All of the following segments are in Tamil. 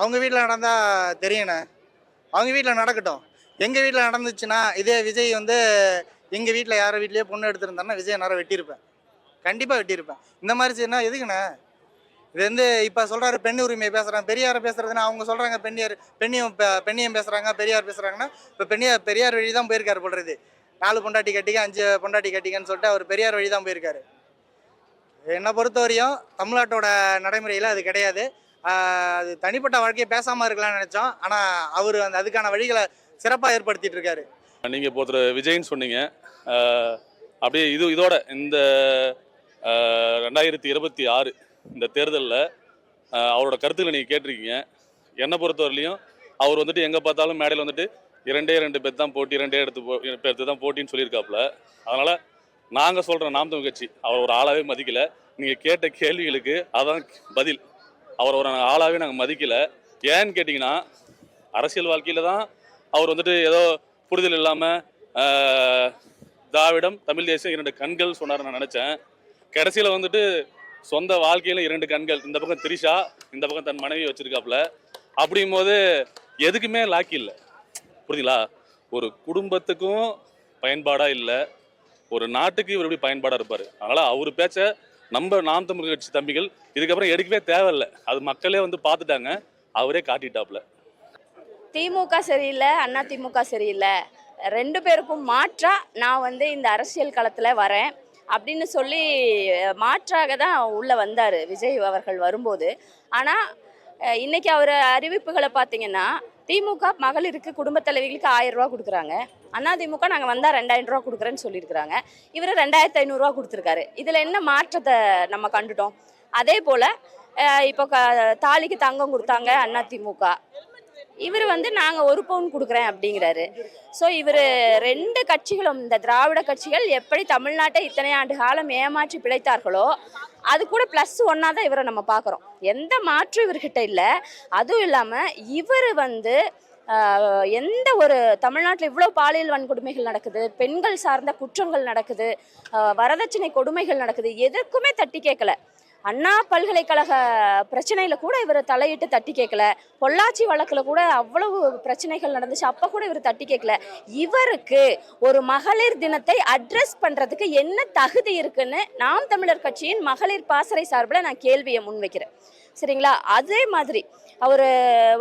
அவங்க வீட்டில் நடந்தால் தெரியணே, அவங்க வீட்டில் நடக்கட்டும். எங்கள் வீட்டில் நடந்துச்சுன்னா இதே விஜய் வந்து எங்கள் வீட்டில் யாரோ வீட்லேயே பொண்ணு எடுத்திருந்தாருன்னா விஜய் நேரம் வெட்டியிருப்பேன், கண்டிப்பாக வெட்டியிருப்பேன். இந்த மாதிரி செய்யணும் எதுக்குண்ணே? இது வந்து இப்போ சொல்கிறாரு பெண் உரிமை பேசுகிறாங்க, பெரியாரை பேசுறதுன்னா அவங்க சொல்கிறாங்க பெண்ணியம் பேசுகிறாங்க, பெரியார் பேசுகிறாங்கன்னா இப்போ பெரியார் வழி தான் போயிருக்காரு போடுறது. 4 பொண்டாட்டி கட்டிக்க 5 பொண்டாட்டி கட்டிக்கன்னு சொல்லிட்டு அவர் பெரியார் வழி தான் போயிருக்காரு. என்னை பொறுத்தவரையும் தமிழ்நாட்டோட நடைமுறையில் அது கிடையாது. அது தனிப்பட்ட வாழ்க்கையை பேசாமல் இருக்கலாம்னு நினச்சோம். ஆனால் அவர் அதுக்கான வழிகளை சிறப்பாக ஏற்படுத்திட்டு இருக்காரு. நீங்கள் இப்போ ஒருத்தர் விஜய்ன்னு சொன்னீங்க. அப்படியே இதோட இந்த 2026 இந்த தேர்தலில் அவரோட கருத்துக்களை நீங்கள் கேட்டிருக்கீங்க. என்னை பொறுத்தவரையிலையும் அவர் வந்துட்டு எங்கே பார்த்தாலும் மேடையில் வந்துட்டு 2 பேர் தான் போட்டி, 2 பேர்த்து தான் போட்டின்னு சொல்லியிருக்காப்புல. அதனால் நாங்கள் சொல்கிறோம், நாம் தமிழ் கட்சி அவர் ஒரு ஆளாகவே மதிக்கலை. நீங்கள் கேட்ட கேள்விகளுக்கு அதான் பதில். அவர் ஒரு ஆளாகவே நாங்கள் மதிக்கலை. ஏன்னு கேட்டிங்கன்னா, அரசியல் வாழ்க்கையில் தான் அவர் வந்துட்டு ஏதோ புரிதல் இல்லாமல் திராவிடம் தமிழ் தேசியம் 2 கண்கள் சொன்னார் நான் நினச்சேன். கடைசியில் வந்துட்டு சொந்த வாழ்க்கையில் 2 கண்கள், இந்த பக்கம் திரிஷா, இந்த பக்கம் தன் மனைவி வச்சுருக்காப்புல. அப்படிங்கும் போது எதுக்குமே லாக்கி இல்லை, புரியுதுங்களா? ஒரு குடும்பத்துக்கும் பயன்பாடாக இல்லை, ஒரு நாட்டுக்கு இவர் எப்படி பயன்பாடாக இருப்பார். அதனால் அவர் பேச்ச நம்ம நாம் தமிழ் கட்சி தம்பிகள் இதுக்கப்புறம் எடுக்கவே தேவையில்லை. அது மக்களே வந்து பார்த்துட்டாங்க, அவரே காட்டிட்டாப்புல. திமுக சரியில்லை, அண்ணா திமுக சரியில்லை, 2 பேருக்கும் மாற்றா நான் வந்து இந்த அரசியல் களத்தில் வரேன் அப்படின்னு சொல்லி மாற்றாக தான் உள்ளே வந்தார் விஜய் அவர்கள் வரும்போது. ஆனால் இன்னைக்கு அவர் அறிவிப்புகளை பார்த்தீங்கன்னா, திமுக மகளிருக்கு குடும்ப தலைவிகளுக்கு 1000 ரூபா கொடுக்குறாங்க, அண்ணா திமுக நாங்கள் வந்தால் 2000 ரூபா கொடுக்குறேன்னு சொல்லியிருக்கிறாங்க. இவர் 2500 ரூபா கொடுத்துருக்காரு. இதில் என்ன மாற்றத்தை நம்ம கண்டுட்டோம்? அதே போல் இப்போ தாலிக்கு தங்கம் கொடுத்தாங்க அண்ணா திமுக, இவர் வந்து நாங்கள் 1 பவுன் கொடுக்குறேன் அப்படிங்கிறாரு. ஸோ இவர் 2 கட்சிகளும், இந்த திராவிட கட்சிகள் எப்படி தமிழ்நாட்டை இத்தனை ஆண்டு காலம் ஏமாற்றி பிழைத்தார்களோ அது கூட +1 தான் இவரை நம்ம பார்க்குறோம். எந்த மாற்றும் இவர்கிட்ட இல்லை. அதுவும் இல்லாமல் இவர் வந்து எந்த ஒரு தமிழ்நாட்டில் இவ்வளோ பாலியல் வன்கொடுமைகள் நடக்குது, பெண்கள் சார்ந்த குற்றங்கள் நடக்குது, வரதட்சணை கொடுமைகள் நடக்குது, எதற்குமே தட்டி கேட்கல. அண்ணா பல்கலைக்கழக பிரச்சனையில் கூட இவர் தலையிட்டு தட்டி கேட்கல. பொள்ளாச்சி வழக்கில் கூட அவ்வளவு பிரச்சனைகள் நடந்துச்சு, அப்போ கூட இவர் தட்டி கேட்கல. இவருக்கு ஒரு மகளிர் தினத்தை அட்ரஸ் பண்ணுறதுக்கு என்ன தகுதி இருக்குன்னு நாம் தமிழர் கட்சியின் மகளிர் பாசறை சார்பில் நான் கேள்வியை முன்வைக்கிறேன். சரிங்களா? அதே மாதிரி அவர்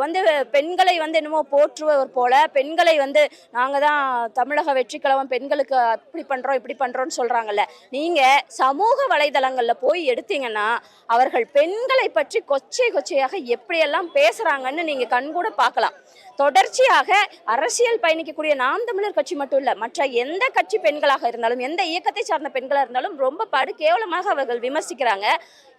வந்து பெண்களை வந்து என்னமோ போற்றுவர் போல, பெண்களை வந்து நாங்கள் தான் தமிழக வெற்றி கழகம் பெண்களுக்கு அப்படி பண்ணுறோம் இப்படி பண்ணுறோன்னு சொல்கிறாங்கல்ல. நீங்கள் சமூக வலைதளங்களில் போய் எடுத்தீங்கன்னா அவர்கள் பெண்களை பற்றி கொச்சையாக எப்படியெல்லாம் பேசுகிறாங்கன்னு நீங்கள் கண்கூட பார்க்கலாம். தொடர்ச்சியாக அரசியல் பயணிக்கக்கூடிய நாம் தமிழர் கட்சி மட்டும் இல்லை, மற்ற எந்த கட்சி பெண்களாக இருந்தாலும், எந்த இயக்கத்தை சார்ந்த பெண்களாக இருந்தாலும் ரொம்ப கேவலமாக அவர்கள் விமர்சிக்கிறாங்க.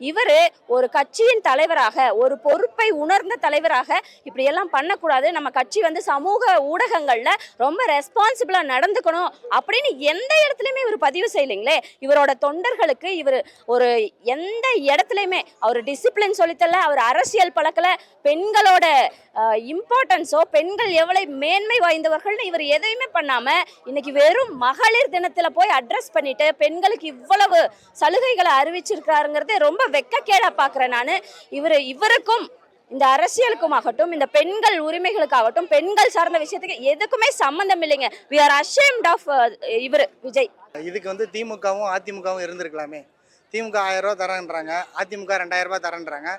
இவர் ஒரு கட்சியின் தலைவராக, ஒரு பொறுப்பை உணர்ந்த தலைவராக இப்படியெல்லாம் பண்ணக்கூடாது, நம்ம கட்சி வந்து சமூக ஊடகங்களில் ரொம்ப ரெஸ்பான்சிபிளாக நடந்துக்கணும் அப்படின்னு எந்த இடத்துலையுமே இவர் பதிவு செய்யலைங்களே. இவரோட தொண்டர்களுக்கு இவர் ஒரு எந்த இடத்துலையுமே அவர் டிசிப்ளின் சொல்லித்தரல, அவர் அரசியல் பழக்கல, பெண்களோட இம்பார்ட்டன்ஸோ பெண்கள் எவ்வளவு மேன்மை வாய்ந்தவர்கள்னு இவர் எதையுமே பண்ணாம இன்னைக்கு வெறும் மகளிர் தினத்துல போய் அட்ரஸ் பண்ணிட்டு பெண்களுக்கு இவ்வளவு சலுகைகளை அறிவிச்சிருக்காருங்கிறது ரொம்ப வெட்கக்கேடா பாக்குறேன் நான். இவருக்கும் இந்த அரசியலுக்கும் ஆகட்டும், இந்த பெண்கள் உரிமைகளுக்காகட்டும், பெண்கள் சார்ந்த விஷயத்துக்கு எதுக்குமே சம்பந்தம் இல்லைங்க. we are ashamed of இவர் விஜய். இதுக்கு வந்து திமுகவும் அதிமுகவும் இருந்திருக்கலாமே. திமுக 1000 ரூபா தரேன்றாங்க, அதிமுக 2000 ரூபாய் தரேன்றாங்க.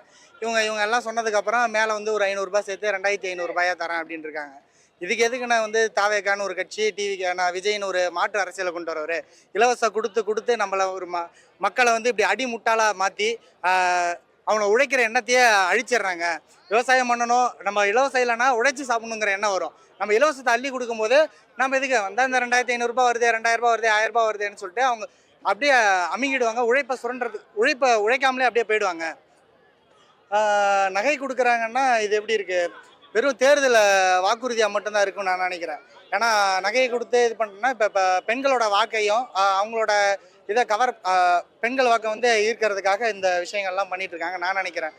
இவங்க எல்லாம் சொன்னதுக்கப்புறம் மேலே வந்து ஒரு 500 ரூபாய் சேர்த்து 2500 ரூபாயா தரேன் அப்படின்னு இருக்காங்க. இதுக்கு எதுக்கு நான் வந்து தாவேக்கான ஒரு கட்சி, டிவிக்கான விஜய்னு ஒரு மாற்று அரசியலை கொண்டு வரவர் இலவசம் கொடுத்து நம்மளை ஒரு மக்களை வந்து இப்படி அடி முட்டாளாக மாற்றி அவனை உழைக்கிற எண்ணத்தையே அழிச்சிடுறாங்க. விவசாயம் பண்ணணும், நம்ம இலவசம் இல்லைன்னா உழைச்சி சாப்பிடணுங்கிற எண்ணம் வரும். நம்ம இலவசத்தை அள்ளி கொடுக்கும்போது நம்ம எதுக்கு வந்தால் இந்த 2500 ரூபாய் வருது, 2000 ரூபாய் வருது, 1000 ரூபாய் வருதுன்னு சொல்லிட்டு அவங்க அப்படியே அமுங்கிடுவாங்க. உழைக்காமலே அப்படியே போயிடுவாங்க. நகை கொடுக்குறாங்கன்னா இது எப்படி இருக்குது? வெறும் தேர்தல் வாக்குறுதியாக மட்டும்தான் இருக்குன்னு நான் நினைக்கிறேன். ஏன்னா நகையை கொடுத்து இது பண்ணுறோன்னா இப்போ பெண்களோட வாக்கையும் அவங்களோட இதை பெண்கள் வாக்கை வந்து ஈர்க்கிறதுக்காக இந்த விஷயங்கள்லாம் பண்ணிகிட்ருக்காங்க நான் நினைக்கிறேன்.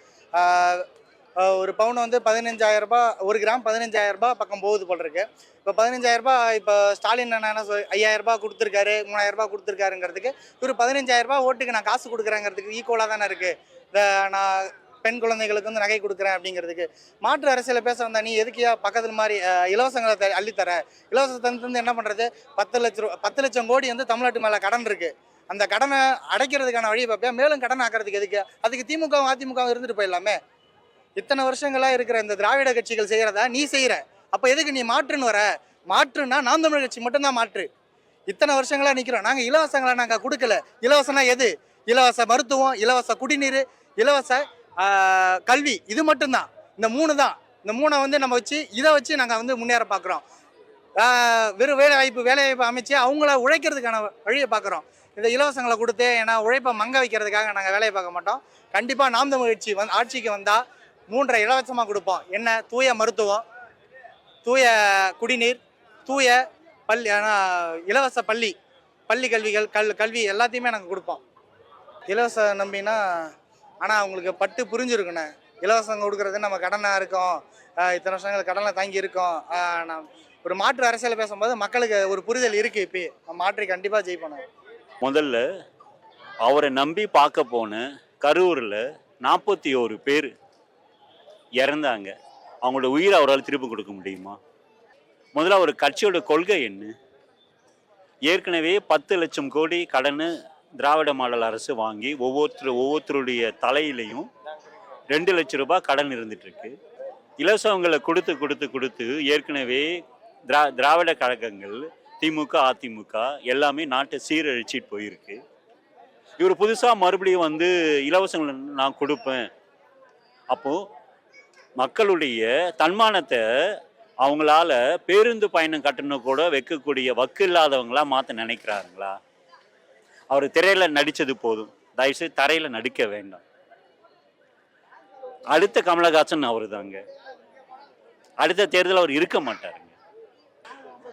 ஒரு பவுன் வந்து 15000 ரூபாய், 1 கிராம் 15000 ரூபாய் பக்கம் போகுது போல் இருக்கு. இப்போ 15000 ரூபாய், இப்போ ஸ்டாலின் என்ன 5000 ரூபாய் கொடுத்துருக்காரு, 3000 ரூபாய் கொடுத்துருக்காருங்கிறதுக்கு இவர் 15000 ரூபாய் ஓட்டுக்கு நான் காசு கொடுக்குறேங்கிறதுக்கு ஈக்குவலாக தானே இருக்குது. நான் பெண் குழந்தைகளுக்கு வந்து நகை கொடுக்குறேன் அப்படிங்கிறதுக்கு. மாற்று அரசியலை பேச வந்தா நீ எதுக்கியா பக்கத்தில் மாதிரி இலவசங்களை அள்ளித்தர? இலவசத்தை வந்து என்ன பண்ணுறது? 10 லட்சம் கோடி வந்து தமிழ்நாட்டு மேலே கடன் இருக்குது. அந்த கடனை அடைக்கிறதுக்கான வழியை பார்ப்பியா? மேலும் கடன் ஆக்கிறதுக்கு எதுக்கு? அதுக்கு திமுகவும் அதிமுகவும் இருந்துட்டு போயிடலாமே. இத்தனை வருஷங்களாக இருக்கிற இந்த திராவிட கட்சிகள் செய்கிறதா நீ செய்கிற. அப்போ எதுக்கு நீ மாற்றுன்னு வர? மாற்றுன்னா நாம் தமிழர் கட்சி மட்டும்தான் மாற்று. இத்தனை வருஷங்களாக நிற்கிறோம். நாங்கள் இலவசங்களை நாங்கள் கொடுக்கல. இலவசம்னா எது? இலவச மருத்துவம், இலவச குடிநீர், இலவச கல்வி, இது மட்டும்தான். இந்த 3 தான். இந்த 3 வந்து நம்ம வச்சு இதை வச்சு நாங்கள் வந்து முன்னேற பார்க்குறோம். வெறும் வேலைவாய்ப்பு அமைச்சு அவங்கள உழைக்கிறதுக்கான வழியை பார்க்குறோம். இந்த இலவசங்களை கொடுத்து ஏன்னா உழைப்பை மங்க வைக்கிறதுக்காக நாங்கள் வேலையை பார்க்க மாட்டோம். கண்டிப்பாக நாம் தமிழ் கட்சி ஆட்சிக்கு வந்தால் 3 இலவசமாக கொடுப்போம். என்ன? தூய மருத்துவம், தூய குடிநீர், தூய இலவச பள்ளி கல்வி எல்லாத்தையுமே நாங்கள் கொடுப்போம். இலவச நம்பினா ஆனால் அவங்களுக்கு பட்டு புரிஞ்சுருக்குண்ணே. இலவசம் கொடுக்குறது நம்ம கடனாக இருக்கோம், இத்தனை வருஷங்கள் கடனில் தங்கி இருக்கோம். ஒரு மாற்று அரசியல் பேசும்போது மக்களுக்கு ஒரு புரிதல் இருக்குது. இப்போ மாற்றி கண்டிப்பாக ஜெயிப்போம். முதல்ல அவரை நம்பி பார்க்க போன கரூரில் 41 பேர் இறந்தாங்க. அவங்களோட உயிரை அவரால் திருப்பி கொடுக்க முடியுமா? முதல்ல ஒரு கட்சியோட கொள்கை என்ன? ஏற்கனவே 10 லட்சம் கோடி கடனை திராவிட மாடல் அரசு வாங்கி ஒவ்வொருத்தருடைய தலையிலையும் 2 லட்சம் ரூபாய் கடன் இருந்துட்டு இருக்கு. இலவசங்களை கொடுத்து ஏற்கனவே திராவிட கழகங்கள் திமுக அதிமுக எல்லாமே நாட்டை சீரழிச்சிட்டு போயிருக்கு. இவர் புதுசாக மறுபடியும் வந்து இலவசங்களை நான் கொடுப்பேன். அப்போது மக்களுடைய தன்மானத்தை அவங்களால பேருந்து பயணம் கட்டணம் கூட வைக்கக்கூடிய வக்கு இல்லாதவங்களா மாற்ற நினைக்கிறாருங்களா? அவர் திரையில் நடித்தது போதும், தயவுசெய்து தரையில் நடிக்க வேண்டாம். அடுத்த கமலஹாசன் அவர் தாங்க. அடுத்த தேர்தல் அவர் இருக்க மாட்டாருங்க.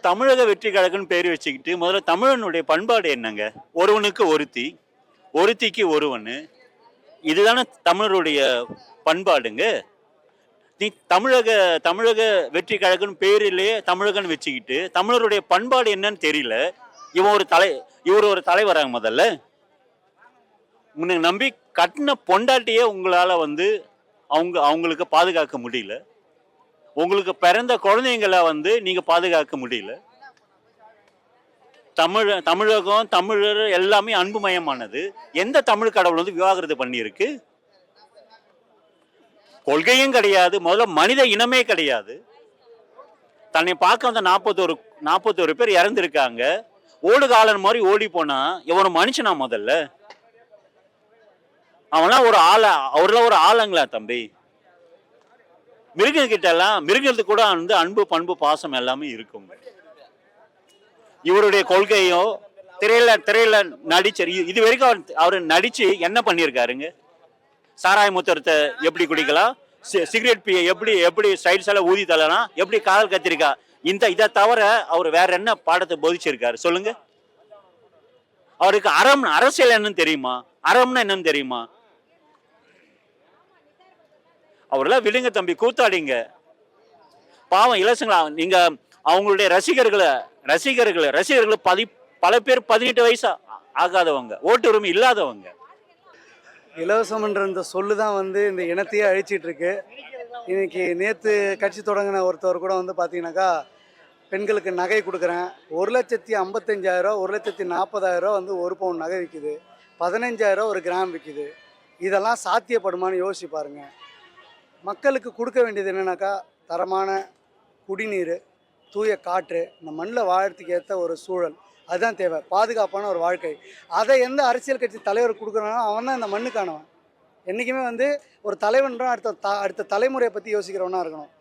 தமிழக வெற்றி கழகம்னு பேர் வச்சுக்கிட்டு முதல்ல தமிழனுடைய பண்பாடு என்னங்க? ஒருவனுக்கு ஒருத்தி, ஒருத்திக்கு ஒருவன், இதுதானே தமிழருடைய பண்பாடுங்க. நீ தமிழக வெற்றி கழகம்னு பேரிலேயே தமிழகன்னு வச்சுக்கிட்டு தமிழருடைய பண்பாடு என்னன்னு தெரியல. இவர் ஒரு தலைவராங்க. முதல்ல உன்னை நம்பி கட்டின பொண்டாட்டியே உங்களால் வந்து அவங்களுக்கு பாதுகாக்க முடியல. உங்களுக்கு பிறந்த குழந்தைங்களை வந்து நீங்கள் பாதுகாக்க முடியல. தமிழகம் தமிழர் எல்லாமே அன்புமயமானது. எந்த தமிழ் கடவுள் வந்து விவாகரத்து பண்ணியிருக்கு? கொள்கையும் கிடையாது, முதல்ல மனித இனமே கிடையாது. தன்னை பார்க்க வந்த 41 பேர் இறந்துருக்காங்க. ஓடுகாலன் மாதிரி ஓடி போனா இவன் மனுஷனா? முதல்ல அவன்லாம் அவர்லாம் ஒரு ஆளுங்களா தம்பி? மிருகங்கிட்ட எல்லாம் மிருகத்துக்கு கூட வந்து அன்பு பண்பு பாசம் எல்லாமே இருக்குங்க. இவருடைய கொள்கையோ திரையில நடிச்சர் இது வரைக்கும் அவர் நடிச்சு என்ன பண்ணியிருக்காருங்க? சாராய முத்தரத்தை எப்படி குடிக்கலாம், சிகரெட் பிய எப்படி சைட்ஸ் எல்லாம் ஊதி தரலாம், எப்படி காதல் கத்திரிக்கா, இதை தவிர அவர் வேற என்ன பாடத்தை போதிச்சிருக்காரு சொல்லுங்க? அவருக்கு அரசியல் என்னன்னு தெரியுமா? அறம்னா என்னன்னு தெரியுமா? அவரெல்லாம் விடுங்க தம்பி, கூத்தாடிங்க. பாவம் இலசங்களா நீங்க அவங்களுடைய ரசிகர்களை பல பேர் 18 வயசு ஆகாதவங்க, ஓட்டு உரிமை இல்லாதவங்க. இலவசம்ன்ற இந்த சொல்லு தான் வந்து இந்த இனத்தையே அழிச்சிட்டு இருக்கு. இன்னைக்கு நேற்று கட்சி தொடங்கின ஒருத்தவர் கூட வந்து பார்த்தீங்கன்னாக்கா பெண்களுக்கு நகை கொடுக்குறேன், 1,55,000, 1,40,000 வந்து 1 பவுன் நகை விற்கிது, 15,000 ஒரு கிராம் விற்கிது. இதெல்லாம் சாத்தியப்படுமான்னு யோசிச்சு பாருங்க. மக்களுக்கு கொடுக்க வேண்டியது என்னன்னாக்கா தரமான குடிநீர், தூய காற்று, இந்த மண்ணில் வாழறதுக்கு ஏற்ற ஒரு சூழல், அதுதான் தேவை. பாதுகாப்பான ஒரு வாழ்க்கை. அதை எந்த அரசியல் கட்சி தலைவர் கொடுக்குறானோ அவன் தான் இந்த மண்ணுக்கானவன். என்றைக்குமே வந்து ஒரு தலைவன்றான் அடுத்த தலைமுறையை பற்றி யோசிக்கிறவனா இருக்கணும்.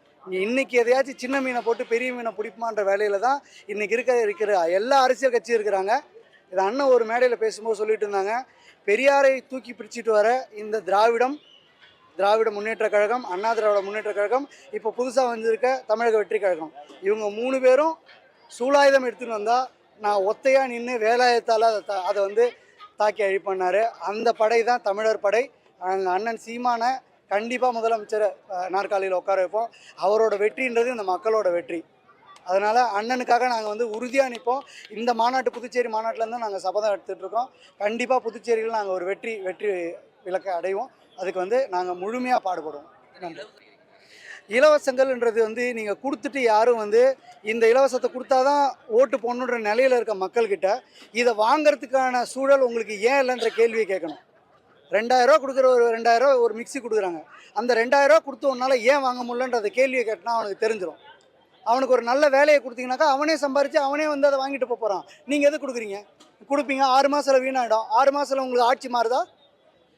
இன்றைக்கி எதையாச்சும் சின்ன மீனை போட்டு பெரிய மீனை பிடிப்பான்ற வேலையில் தான் இன்றைக்கி இருக்கிற எல்லா அரசியல் கட்சியும் இருக்கிறாங்க. இது அண்ணன் ஒரு மேடையில் பேசும்போது சொல்லிட்டு இருந்தாங்க, பெரியாரை தூக்கி பிடிச்சிட்டு வர இந்த திராவிட முன்னேற்ற கழகம், அண்ணா திராவிட முன்னேற்ற கழகம், இப்போ புதுசாக வந்திருக்க தமிழக வெற்றி கழகம், இவங்க 3 பேரும் சூலாயுதம் எடுத்துகிட்டு வந்தால் நான் ஒத்தையாக நின்று வேலாயத்தால் அதை வந்து தாக்கி அழிப்பண்ணார். அந்த படை தான் தமிழர் படை. அண்ணன் சீமானை கண்டிப்பாக முதலமைச்சர் நாற்காலியில் உட்கார வைப்போம். அவரோட வெற்றின்றது இந்த மக்களோட வெற்றி. அதனால் அண்ணனுக்காக நாங்கள் வந்து உறுதியாக நிற்போம். இந்த புதுச்சேரி மாநாட்டிலேருந்து நாங்கள் சபதம் எடுத்துகிட்ருக்கோம். கண்டிப்பாக புதுச்சேரியில் நாங்கள் ஒரு வெற்றி விளக்கை அடைவோம். அதுக்கு வந்து நாங்கள் முழுமையாக பாடுபடுவோம். நன்றி. இலவசங்கள்ன்றது வந்து நீங்கள் கொடுத்துட்டு யாரும் வந்து இந்த இலவசத்தை கொடுத்தாதான் ஓட்டு போடணுன்ற நிலையில் இருக்க மக்கள்கிட்ட இதை வாங்கிறதுக்கான சூழல் உங்களுக்கு ஏன் இல்லைன்ற கேள்வியை கேட்கணும். 2000 கொடுக்குற ஒரு 2000 ஒரு மிக்சி கொடுக்குறாங்க. அந்த 2000 கொடுத்து உன்னால் ஏன் வாங்க முடியலன்றத கேள்வியை கேட்டால் அவனுக்கு தெரிஞ்சிடும். அவனுக்கு ஒரு நல்ல வேலையை கொடுத்தீங்கன்னாக்கா அவனே சம்பாரித்து அவனே வந்து அதை வாங்கிட்டு போகிறான். நீங்கள் எது கொடுக்குறீங்க? கொடுப்பீங்க, 6 மாதத்தில் வீணாகிடும். 6 மாதத்தில் உங்களுக்கு ஆட்சி மாறுதா?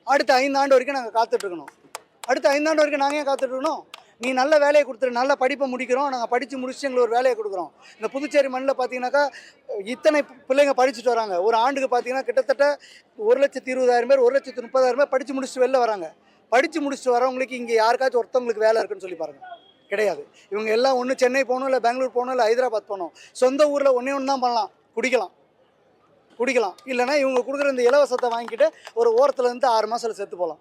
அடுத்த 5 ஆண்டு வரைக்கும் நாங்கள் காத்துட்ருக்கணும். அடுத்த 5 ஆண்டு வரைக்கும் நாங்கள் ஏன் காத்துட்ருக்கணும்? நீ நல்ல வேலையை கொடுத்துரு, நல்ல படிப்பை முடிக்கிறோம், நாங்கள் படித்து முடிச்சுட்டு எங்களுக்கு ஒரு வேலையை கொடுக்குறோம். இந்த புதுச்சேரி மண்ணில் பார்த்தீங்கன்னாக்கா இத்தனை பிள்ளைங்க படிச்சுட்டு வராங்க. ஒரு ஆண்டுக்கு பார்த்தீங்கன்னா கிட்டத்தட்ட 1,20,000 பேர் 1,30,000 பேர் படித்து முடிச்சுட்டு வெளில வராங்க. படித்து முடிச்சுட்டு வரவங்களுக்கு இங்கே யாருக்காச்சும் ஒருத்தவங்களுக்கு வேலை இருக்குன்னு சொல்லி பாருங்கள். கிடையாது. இவங்க எல்லாம் ஒன்று சென்னை போகணும், இல்லை பெங்களூர் போகணும், இல்லை ஹைதராபாத் போகணும். சொந்த ஊரில் ஒன்றே ஒன்று தான் பண்ணலாம், குடிக்கலாம். இல்லைனா இவங்க கொடுக்குற இந்த இலவசத்தை வாங்கிக்கிட்டு ஒரு ஓரத்தில் இருந்து 6 மாதத்தில் செத்து போகலாம்.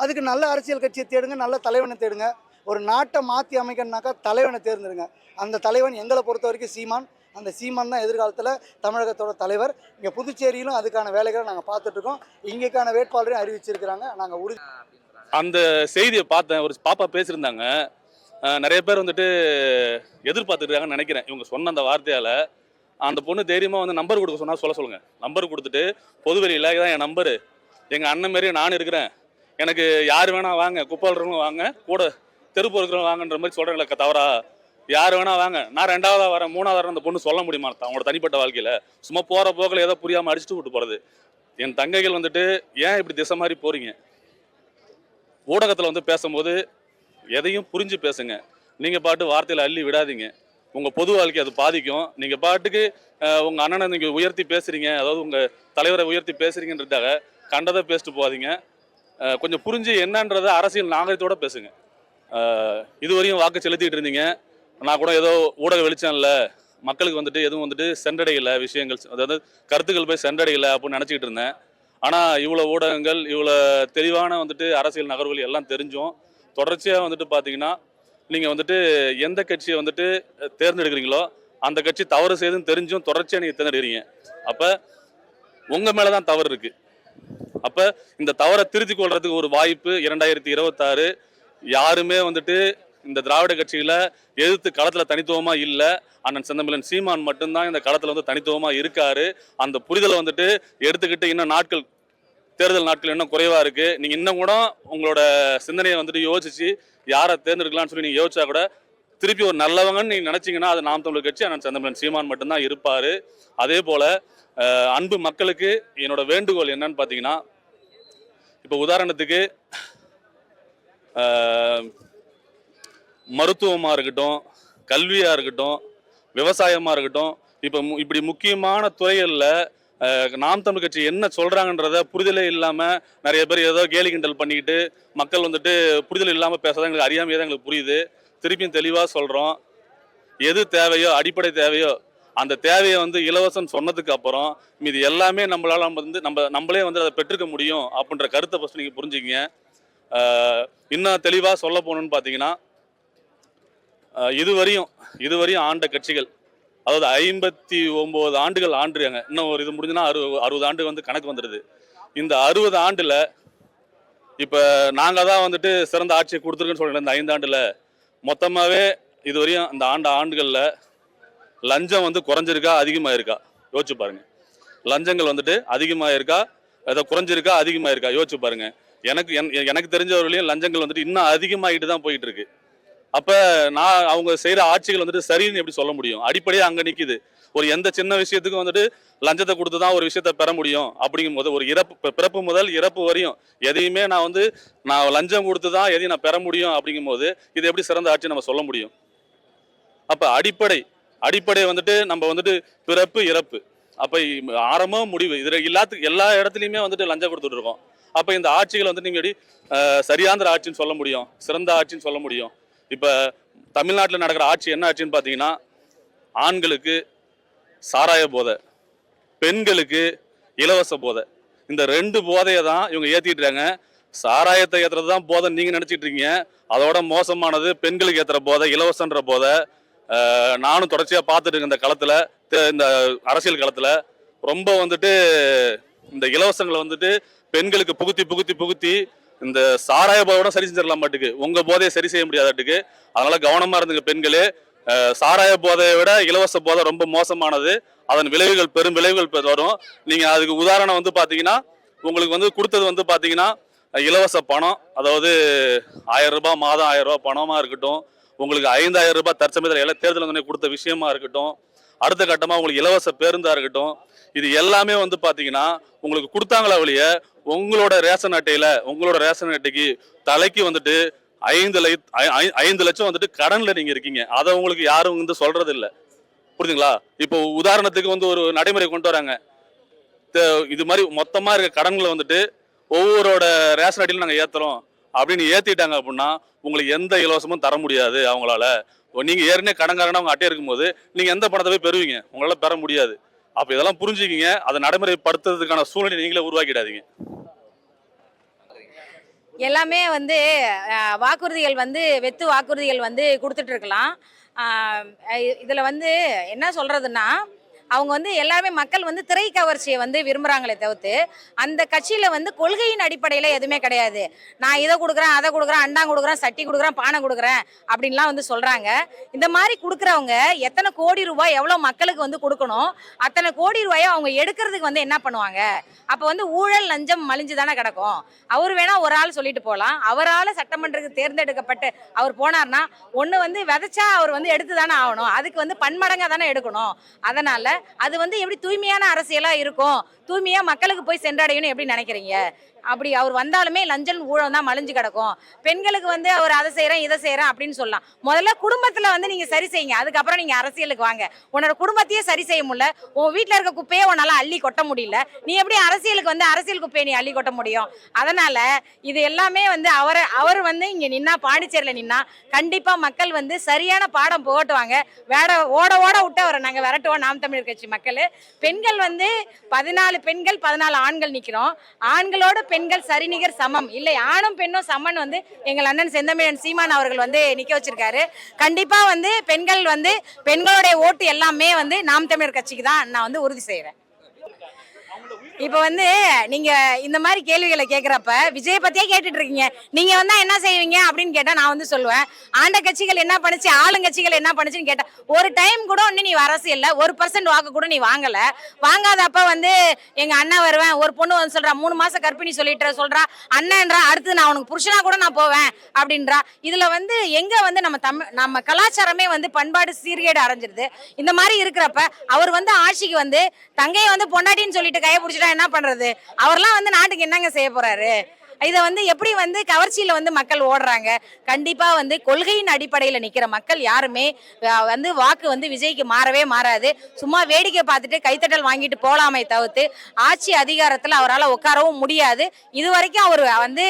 அதுக்கு நல்ல அரசியல் கட்சியை தேடுங்க, நல்ல தலைவனை தேடுங்க. ஒரு நாட்டை மாற்றி அமைக்கணுனாக்கா தலைவனை தேர்ந்தெடுங்க. அந்த தலைவன் எங்களை பொறுத்த வரைக்கும் சீமான். அந்த சீமான் தான் எதிர்காலத்தில் தமிழகத்தோட தலைவர். இங்கே புதுச்சேரியிலும் அதுக்கான வேலைகளை நாங்கள் பார்த்துட்ருக்கோம். இங்கேக்கான வேட்பாளரையும் அறிவிச்சிருக்கிறாங்க. நாங்கள் உறுதி. அந்த செய்தியை பார்த்தேன், ஒரு பாப்பா பேசியிருந்தாங்க. நிறைய பேர் வந்துட்டு எதிர்பார்த்துருக்காங்கன்னு நினைக்கிறேன். இவங்க சொன்ன அந்த வார்த்தையால் அந்த பொண்ணு தைரியமாக வந்து நம்பர் கொடுக்க சொன்னால் சொல்லுங்கள். நம்பர் கொடுத்துட்டு பொதுவெளியில் இதான் என் நம்பரு, எங்கள் அண்ணன் மாரி நான் இருக்கிறேன், எனக்கு யார் வேணா வாங்க, குப்பாடுறவங்க வாங்க, கூட தெருப்பு இருக்கிறவங்க வாங்கன்ற மாதிரி சொல்கிறேங்களா தவறா? யார் வேணா வாங்க, நான் 2ஆவதா வரேன் 3ஆவதா வரேன் அந்த பொண்ணு சொல்ல முடியுமா? அவங்களோட தனிப்பட்ட வாழ்க்கையில் சும்மா போகிற போக்கில் ஏதோ புரியாமல் அடிச்சுட்டு விட்டு போகிறது. என் தங்கைகள் வந்துட்டு ஏன் இப்படி திசை மாதிரி போகிறீங்க? ஊடகத்தில் வந்து பேசும்போது எதையும் புரிஞ்சு பேசுங்க. நீங்கள் பாட்டு வார்த்தையில் அள்ளி விடாதீங்க. உங்கள் பொது வாழ்க்கை அது பாதிக்கும். நீங்கள் பாட்டுக்கு உங்கள் அண்ணனை நீங்கள் உயர்த்தி பேசுகிறீங்க, அதாவது உங்கள் தலைவரை உயர்த்தி பேசுகிறீங்கன்றதாக கண்டதை பேசிட்டு போகாதீங்க. கொஞ்சம் புரிஞ்சு என்னன்றதை அரசியல் நாகரிகத்தோடு பேசுங்க. இதுவரையும் வாக்கு செலுத்திட்டு இருந்தீங்க. நான் கூட ஏதோ ஊடக வெளிச்சம் இல்லை, மக்களுக்கு வந்துட்டு எதுவும் வந்துட்டு சென்றடையலை விஷயங்கள், அதாவது கருத்துக்கள் போய் சென்றடையலை அப்படின்னு நினச்சிக்கிட்டு இருந்தேன். ஆனால் இவ்வளோ ஊடகங்கள், இவ்வளோ தெளிவான வந்துட்டு அரசியல் நகர்வுகள் எல்லாம் தெரிஞ்சும் தொடர்ச்சியாக வந்துட்டு பார்த்தீங்கன்னா நீங்கள் வந்துட்டு எந்த கட்சியை வந்துட்டு தேர்ந்தெடுக்கிறீங்களோ அந்த கட்சி தவறு செய்துன்னு தெரிஞ்சும் தொடர்ச்சியாக நீங்கள் தேர்ந்தெடுக்கிறீங்க. அப்போ உங்கள் மேலே தான் தவறு இருக்குது. அப்போ இந்த தவறை திருத்தி கொள்றதுக்கு ஒரு வாய்ப்பு 2026. யாருமே வந்துட்டு இந்த திராவிட கட்சிகளை எதிர்த்து களத்தில் தனித்துவமாக இல்லை. அண்ணன் செந்தமிழன் சீமான் மட்டும்தான் இந்த களத்தில் வந்து தனித்துவமாக இருக்காரு. அந்த புரிதலை வந்துட்டு எடுத்துக்கிட்டு இன்னும் நாட்கள், தேர்தல் நாட்கள் இன்னும் குறைவாக இருக்குது. நீங்கள் இன்னும் கூட உங்களோட சிந்தனையை வந்துட்டு யோசிச்சு யாரை தேர்ந்தெடுக்கலாம்னு சொல்லி நீங்கள் யோசிச்சா கூட திருப்பி ஒரு நல்லவங்கன்னு நீங்கள் நினச்சிங்கன்னா அது நாம் தமிழர் கட்சி அண்ணன் செந்தமிழன் சீமான் மட்டும்தான் இருப்பார். அதே போல் அன்பு மக்களுக்கு என்னோட வேண்டுகோள் என்னன்னு பார்த்தீங்கன்னா, இப்போ உதாரணத்துக்கு மருத்துவமாக இருக்கட்டும், கல்வியாக இருக்கட்டும், விவசாயமாக இருக்கட்டும், இப்போ இப்படி முக்கியமான துறைகளில் நாம் தமிழ் கட்சி என்ன சொல்கிறாங்கன்றத புரிதலே இல்லாமல் நிறைய பேர் ஏதோ கேலி கிண்டல் பண்ணிக்கிட்டு மக்கள் வந்துட்டு புரிதல் இல்லாமல் பேசுறதா எங்களுக்கு அறியாமையே தான் எங்களுக்கு புரியுது. திருப்பியும் தெளிவாக சொல்கிறோம், எது தேவையோ அடிப்படை தேவையோ அந்த தேவையை வந்து இலவசம் சொன்னதுக்கு அப்புறம் மீது எல்லாமே நம்மளால வந்து நம்மளே வந்து அதை பெற்றுக்க முடியும் அப்படின்ற கருத்தை ஃபஸ்ட் நீங்கள் புரிஞ்சுக்கிங்க. இன்னும் தெளிவாக சொல்ல போகணுன்னு பார்த்தீங்கன்னா, இதுவரையும் ஆண்ட கட்சிகள், அதாவது 59 ஆண்டுகள் ஆண்டுறாங்க. இன்னும் ஒரு இது முடிஞ்சுன்னா 60 ஆண்டு வந்து கணக்கு வந்துடுது. இந்த 60 ஆண்டில் இப்போ நாங்கள் தான் வந்துட்டு சிறந்த ஆட்சியை கொடுத்துருக்குன்னு சொல்கிறேன். இந்த 5 ஆண்டில் மொத்தமாகவே இதுவரையும் அந்த ஆண்டுகளில் லஞ்சம் வந்து குறைஞ்சிருக்கா அதிகமாக இருக்கா யோசிச்சு பாருங்கள். லஞ்சங்கள் வந்துட்டு அதிகமாக இருக்கா, அதை குறைஞ்சிருக்கா அதிகமாக இருக்கா யோசிச்சு பாருங்கள். எனக்கு தெரிஞ்சவர்களையும் லஞ்சங்கள் வந்துட்டு இன்னும் அதிகமாகிட்டு தான் போயிட்டு இருக்கு. அப்போ அவங்க செய்கிற ஆட்சிகள் வந்துட்டு சரின்னு எப்படி சொல்ல முடியும்? அடிப்படையாக அங்கே நிற்கிது. ஒரு எந்த சின்ன விஷயத்துக்கும் வந்துட்டு லஞ்சத்தை கொடுத்து தான் ஒரு விஷயத்தை பெற முடியும் அப்படிங்கும் போது, ஒரு பிறப்பு முதல் இறப்பு வரையும் எதையுமே நான் லஞ்சம் கொடுத்து தான் எதையும் நான் பெற முடியும் அப்படிங்கும் போது இது எப்படி சிறந்த ஆட்சி நம்ம சொல்ல முடியும்? அப்போ அடிப்படை வந்துட்டு நம்ம வந்துட்டு பிறப்பு இறப்பு, அப்போ ஆரம்பம் முடிவு, இதில் எல்லா இடத்துலையுமே வந்துட்டு லஞ்சம் கொடுத்துட்டு இருக்கோம். அப்போ இந்த ஆட்சிகள் வந்துட்டு நீங்கள் எப்படி சரியாந்திர ஆட்சின்னு சொல்ல முடியும், சிறந்த ஆட்சின்னு சொல்ல முடியும்? இப்போ தமிழ்நாட்டில் நடக்கிற ஆட்சி என்ன ஆட்சின்னு பார்த்தீங்கன்னா, ஆண்களுக்கு சாராய போதை, பெண்களுக்கு இலவச போதை, இந்த 2 போதையை தான் இவங்க ஏற்றிட்டு இருக்காங்க. சாராயத்தை ஏற்றுறது தான் போதை நீங்கள் நினச்சிட்டு இருக்கீங்க. அதோட மோசமானது பெண்களுக்கு ஏற்றுற போதை, இலவசன்ற போதை. நானும் தொடர்ச்சியாக பார்த்துட்டு இருக்கேன் இந்த களத்தில், இந்த அரசியல் களத்தில் ரொம்ப வந்துட்டு இந்த இலவசங்களை வந்துட்டு பெண்களுக்கு புகுத்தி இந்த சாராய போதை சரி செஞ்சிடலாம் மாட்டுக்கு, உங்க போதையை சரி செய்ய முடியாதாட்டுக்கு. அதனால கவனமா இருந்துங்க பெண்களே. சாராய போதையை விட இலவச போதை ரொம்ப மோசமானது. அதன் விளைவுகள் பெரும் விளைவுகள் வரும். நீங்க அதுக்கு உதாரணம் வந்து பாத்தீங்கன்னா, உங்களுக்கு வந்து கொடுத்தது வந்து பாத்தீங்கன்னா இலவச பணம், அதாவது 1000 ரூபாய் மாதம் 1000 ரூபாய் பணமா இருக்கட்டும், உங்களுக்கு 5000 ரூபாய் தற்சமயத்தில் தேர்தல் வந்து கொடுத்த விஷயமா இருக்கட்டும், அடுத்த கட்டமா உங்களுக்கு இலவச பேருந்தா இருக்கட்டும், இது எல்லாமே வந்து பாத்தீங்கன்னா உங்களுக்கு கொடுத்தாங்களா வழிய உங்களோட ரேஷன் அட்டையில உங்களோட ரேஷன் அட்டைக்கு தலைக்கு வந்துட்டு 5 லட்சம் வந்துட்டு கடன்ல நீங்க இருக்கீங்க. அதை உங்களுக்கு யாரும் வந்து சொல்றது இல்லை. புரியுதுங்களா? இப்போ உதாரணத்துக்கு வந்து ஒரு நடைமுறை கொண்டு வராங்க. இது மாதிரி மொத்தமா இருக்க கடன்களை வந்துட்டு ஒவ்வொருவரோட ரேஷன் அட்டையிலும் நாங்கள் ஏத்துறோம் அப்படின்னு ஏத்திட்டாங்க அப்படின்னா உங்களுக்கு எந்த இலவசமும் தர முடியாது அவங்களால. நீங்க ஏற்கனவே கடன்காரனா அவங்க அட்டை இருக்கும்போது நீங்க எந்த பணத்தை போய் பெறுவீங்க? உங்களால பெற முடியாது. அப்ப இதெல்லாம் புரிஞ்சுக்கிங்க. அதை நடைமுறைப்படுத்துறதுக்கான சூழ்நிலை நீங்களே உருவாக்கிடாதீங்க. எல்லாமே வந்து வாக்குறுதிகள் வந்து வெத்து வாக்குறுதிகள் வந்து கொடுத்துட்டு இருக்கலாம். இதில் வந்து என்ன சொல்கிறதுன்னா, அவங்க வந்து எல்லாருமே மக்கள் வந்து திரை கவர்ச்சியை வந்து விரும்புகிறாங்களே தவிர்த்து அந்த கட்சியில் வந்து கொள்கையின் அடிப்படையில் எதுவுமே கிடையாது. நான் இதை கொடுக்குறேன், அதை கொடுக்குறேன், அண்டாங் கொடுக்குறேன், சட்டி கொடுக்குறேன், பானை கொடுக்குறேன் அப்படின்லாம் வந்து சொல்கிறாங்க. இந்த மாதிரி கொடுக்குறவங்க எத்தனை கோடி ரூபாய் எவ்வளோ மக்களுக்கு வந்து கொடுக்கணும், அத்தனை கோடி ரூபாயை அவங்க எடுக்கிறதுக்கு வந்து என்ன பண்ணுவாங்க? அப்போ வந்து ஊழல் லஞ்சம் மலிஞ்சு தானே கிடக்கும். அவர் வேணா ஒரு ஆள் சொல்லிட்டு போகலாம். அவரால் சட்டமன்றத்துக்கு தேர்ந்தெடுக்கப்பட்டு அவர் போனார்னா ஒன்று வந்து விதைச்சா அவர் வந்து எடுத்து தானே ஆகணும். அதுக்கு வந்து பன்மடங்காக தானே எடுக்கணும். அதனால் அது வந்து எப்படி தூய்மையான அரசியலாக இருக்கும், தூய்மையாக மக்களுக்கு போய் சென்றடையணும் எப்படி நினைக்கிறீங்க? அப்படி அவர் வந்தாலுமே லஞ்சம் ஊழல் தான் மலிஞ்சு கிடக்கும். பெண்களுக்கு வந்து அவர் அதை செய்கிறேன் இதை செய்கிறேன் அப்படின்னு சொல்லலாம். முதல்ல குடும்பத்தில் வந்து நீங்கள் சரி செய்யுங்க, அதுக்கப்புறம் நீங்கள் அரசியலுக்கு வாங்க. உன்னோட குடும்பத்தையே சரி செய்ய முடியல, உன் வீட்டில் இருக்க குப்பையே உன்னால் அள்ளி கொட்ட முடியல, நீ எப்படி அரசியலுக்கு வந்து அரசியல் குப்பையை நீ அள்ளி கொட்ட முடியும்? அதனால் இது எல்லாமே வந்து அவர் வந்து இங்கே நின்னா, பாண்டிச்சேரியில் நின்னா கண்டிப்பாக மக்கள் வந்து சரியான பாடம் புகட்டுவாங்க. ஓட விட்டு அவரை நாங்கள் விரட்டுவோம். நாம் தமிழர் கட்சி மக்கள் பெண்கள் வந்து 14 பெண்கள் 14 ஆண்கள் நிற்கிறோம். ஆண்களோட பெண்கள் சரிநிகர் சமம் இல்லை, ஆணும் பெண்ணும் சமன் வந்து எங்கள் அண்ணன் செந்தமிழன் சீமான் அவர்கள் வந்து நிக்க வச்சிருக்காரு. கண்டிப்பா வந்து பெண்கள் வந்து பெண்களுடைய ஓட்டு எல்லாமே வந்து நாம் தமிழர் கட்சிக்கு தான் நான் வந்து உறுதி செய்யறேன். இப்போ வந்து நீங்க இந்த மாதிரி கேள்விகளை கேட்குறப்ப விஜயை பத்தியே கேட்டுட்டு இருக்கீங்க. நீங்க வந்தா என்ன செய்வீங்க அப்படின்னு கேட்டா நான் வந்து சொல்லுவேன், ஆண்ட கட்சிகள் என்ன பண்ணுச்சு, ஆளுங்கட்சிகள் என்ன பண்ணுச்சுன்னு கேட்டா ஒரு டைம் கூட ஒன்று நீ அரசியல்ல 1% வாக்கு கூட நீ வாங்கல. வாங்காதப்ப வந்து எங்க அண்ணன் வருவேன், ஒரு பொண்ணு வந்து சொல்றா 3 மாசம் கர்ப்பிணி சொல்லிட்டு சொல்றா அண்ணன்றா, அடுத்து நான் உனக்கு புருஷனா கூட நான் போவேன் அப்படின்றா. இதுல வந்து எங்க வந்து நம்ம கலாச்சாரமே வந்து பண்பாடு சீர்கேடு அடைஞ்சிருது. இந்த மாதிரி இருக்கிறப்ப அவர் வந்து ஆட்சிக்கு வந்து தங்கையை வந்து பொண்டாட்டின்னு சொல்லிட்டு கையை பிடிச்சிட்டா என்ன பண்றது? அவர்லாம் வந்து நாட்டுக்கு என்னங்க செய்ய போறாரு? இதை வந்து எப்படி வந்து கவர்ச்சியில வந்து மக்கள் ஓடுறாங்க? கண்டிப்பா வந்து கொள்கையின் அடிப்படையில் நிக்கிற மக்கள் யாருமே வந்து வாக்கு வந்து விஜய்க்கு மாறவே மாறாது. சும்மா வேடிக்கை பார்த்துட்டு கைத்தட்டல் வாங்கிட்டு போலாமே தவிர்த்து ஆட்சி அதிகாரத்துல அவரால் உட்காரவும் முடியாது. இது வரைக்கும் அவர் வந்து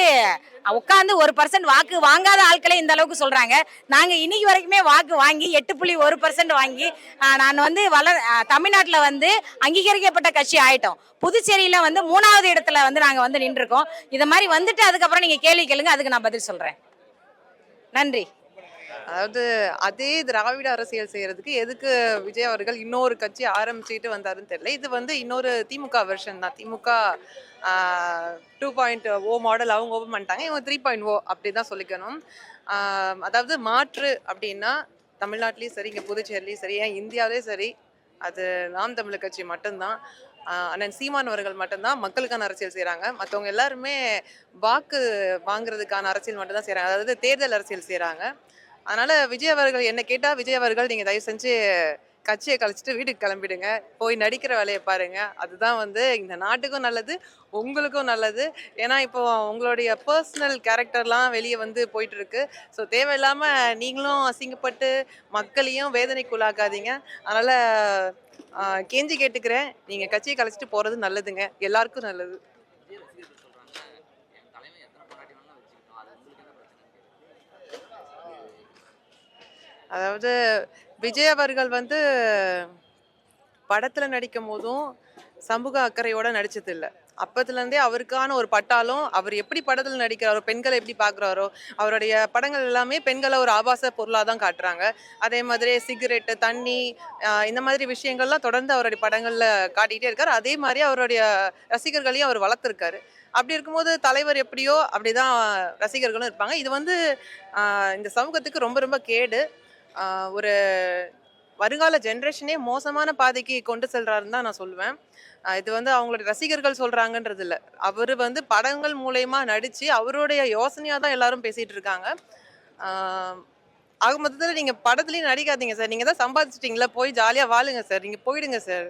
உட்காந்து 1% வாக்கு வாங்காத ஆட்களே இந்த அளவுக்கு சொல்றாங்க. நாங்க இன்னைக்கு வரைக்குமே வாக்கு வாங்கி 8.1% வாங்கி நான் வந்து தமிழ்நாட்டில் வந்து அங்கீகரிக்கப்பட்ட கட்சி ஆயிட்டோம். புதுச்சேரியில வந்து 3வது இடத்துல வந்து நாங்க வந்து நின்றுருக்கோம். இதை மாதிரி வந்துட்டு அதுக்கப்புறம் நீங்க கேள்வி கேளுங்க, அதுக்கு நான் பதில் சொல்றேன். நன்றி. அதாவது அதே திராவிட அரசியல் செய்யறதுக்கு எதுக்கு விஜய் அவர்கள் இன்னொரு கட்சி ஆரம்பிச்சுட்டு வந்தாருன்னு தெரியல. இது வந்து இன்னொரு திமுக வெர்ஷன் தான். திமுக 2.0 மாடல் அவங்க ஓப்பன் பண்ணிட்டாங்க, இவங்க 3.0 அப்படிதான் சொல்லிக்கணும். அதாவது மாற்று அப்படின்னா தமிழ்நாட்டிலையும் சரி, இங்கே புதுச்சேரிலையும் சரி, ஏன் இந்தியாவிலேயும் சரி, அது நாம் தமிழர் கட்சி மட்டும்தான். அண்ணன் சீமான் அவர்கள் மட்டும்தான் மக்களுக்கான அரசியல் செய்கிறாங்க. மற்றவங்க எல்லாருமே வாக்கு வாங்குறதுக்கான அரசியல் மட்டும்தான் செய்கிறாங்க, அதாவது தேர்தல் அரசியல் செய்கிறாங்க. அதனால் விஜய் அவர்கள் என்ன கேட்டால், விஜய் அவர்கள் நீங்கள் தயவு செஞ்சு கட்சியை கழிச்சிட்டு வீட்டுக்கு கிளம்பிடுங்க, போய் நடிக்கிற வேலையை பாருங்க. அதுதான் வந்து இந்த நாட்டுக்கும் நல்லது, உங்களுக்கும் நல்லது. ஏன்னா இப்போ உங்களுடைய பர்சனல் கேரக்டர்லாம் வெளியே வந்து போயிட்டு இருக்கு. ஸோ தேவையில்லாமல் நீங்களும் அசிங்கப்பட்டு மக்களையும் வேதனைக்குள்ளாக்காதீங்க. அதனால் கெஞ்சி கேட்டுக்கிறேன், நீங்கள் கட்சியை கழிச்சிட்டு போகிறது நல்லதுங்க, எல்லாருக்கும் நல்லது. அதாவது விஜய் அவர்கள் வந்து படத்தில் நடிக்கும் போதும் சமூக அக்கறையோட நடிச்சது இல்லை. அப்பத்துலேருந்தே அவருக்கான ஒரு பட்டாலும், அவர் எப்படி படத்தில் நடிக்கிறாரோ, பெண்களை எப்படி பார்க்குறாரோ, அவருடைய படங்கள் எல்லாமே பெண்களை ஒரு ஆபாச பொருளாக தான் காட்டுறாங்க. அதே மாதிரி சிகரெட்டு, தண்ணி, இந்த மாதிரி விஷயங்கள்லாம் தொடர்ந்து அவருடைய படங்களில் காட்டிகிட்டே இருக்கார். அதே மாதிரி அவருடைய ரசிகர்களையும் அவர் வளர்த்துருக்காரு. அப்படி இருக்கும்போது தலைவர் எப்படியோ அப்படிதான் ரசிகர்களும் இருப்பாங்க. இது வந்து இந்த சமூகத்துக்கு ரொம்ப ரொம்ப கேடு. ஒரு வருங்கால ஜென்ரேஷனே மோசமான பாதைக்கு கொண்டு செல்றாருன்னு தான் நான் சொல்லுவேன். இது வந்து அவங்களோட ரசிகர்கள் சொல்றாங்கன்றது இல்ல. அவரு வந்து படங்கள் மூலியமா நடிச்சு அவருடைய யோசனையா தான் எல்லாரும் பேசிட்டு இருக்காங்க. ஆ, ஆக மொத்தத்துல நீங்க படத்துலயும் நடிக்காதீங்க சார். நீங்க தான் சம்பாதிச்சிட்டீங்களா, போய் ஜாலியா வாழுங்க சார். நீங்க போயிடுங்க சார்.